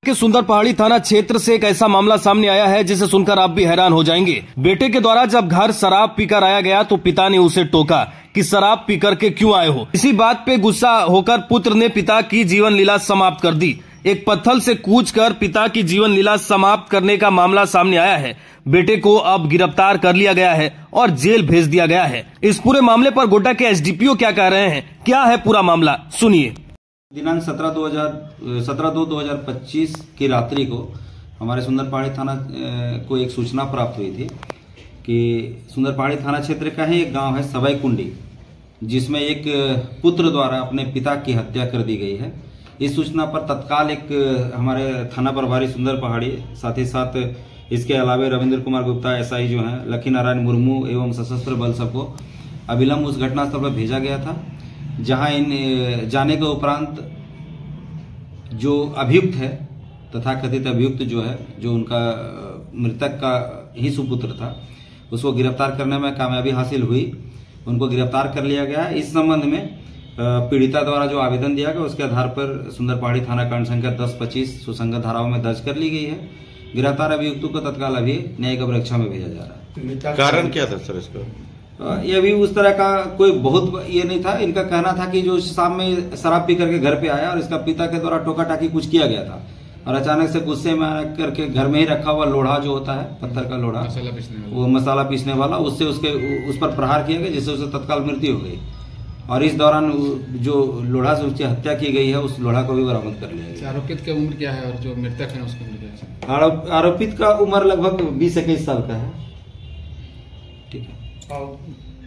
के सुंदर पहाड़ी थाना क्षेत्र से एक ऐसा मामला सामने आया है जिसे सुनकर आप भी हैरान हो जाएंगे। बेटे के द्वारा जब घर शराब पीकर आया गया तो पिता ने उसे टोका कि शराब पीकर के क्यों आए हो। इसी बात पे गुस्सा होकर पुत्र ने पिता की जीवन लीला समाप्त कर दी। एक पत्थर से कूचकर पिता की जीवन लीला समाप्त करने का मामला सामने आया है। बेटे को अब गिरफ्तार कर लिया गया है और जेल भेज दिया गया है। इस पूरे मामले पर गोड्डा के एसडीपीओ क्या कह रहे हैं, क्या है पूरा मामला, सुनिए। दिनांक 17/2/2025 की रात्रि को हमारे सुंदर पहाड़ी थाना को एक सूचना प्राप्त हुई थी कि सुंदर पहाड़ी थाना क्षेत्र का ही एक गांव है सवाई कुंडी, जिसमें एक पुत्र द्वारा अपने पिता की हत्या कर दी गई है। इस सूचना पर तत्काल एक हमारे थाना प्रभारी सुंदर पहाड़ी, साथ ही साथ इसके अलावा रविंद्र कुमार गुप्ता एसआई जो हैं, लक्ष्मी नारायण मुर्मू एवं सशस्त्र बल सबको अविलंब उस घटनास्थल पर भेजा गया था, जहां इन जाने के उपरांत जो अभियुक्त है तथा कथित अभियुक्त जो है, जो उनका मृतक का ही सुपुत्र था, उसको गिरफ्तार करने में कामयाबी हासिल हुई। उनको गिरफ्तार कर लिया गया। इस संबंध में पीड़िता द्वारा जो आवेदन दिया गया उसके आधार पर सुंदर पहाड़ी थाना कांड संख्या 10-25 सुसंगत धाराओं में दर्ज कर ली गई है। गिरफ्तार अभियुक्तों को तत्काल अभी न्यायिक अभिरक्षा में भेजा जा रहा है। कारण क्या था सर इसका? ये भी उस तरह का कोई बहुत ये नहीं था। इनका कहना था कि जो शाम में शराब पी करके घर पे आया और इसका पिता के द्वारा टोका टाकी कुछ किया गया था और अचानक से गुस्से में करके घर में ही रखा हुआ लोढ़ा जो होता है, पत्थर का लोढ़ा, वो मसाला पीसने वाला, उससे उस पर प्रहार किया गया, जिससे उसे तत्काल मृत्यु हो गई। और इस दौरान जो लोढ़ा से उसकी हत्या की गई है, उस लोढ़ा को भी बरामद कर लिया गया। आरोपित की उम्र क्या है और जो मृतक है उसकी उम्र क्या है? आरोपित का उम्र लगभग 20-21 साल का है। ठीक है।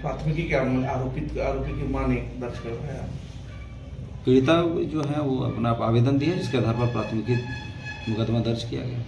प्राथमिकी क्या आरोपी की मां ने दर्ज करवाया? पीड़िता जो है वो अपना आवेदन दिया, जिसके आधार पर प्राथमिकी मुकदमा दर्ज किया गया।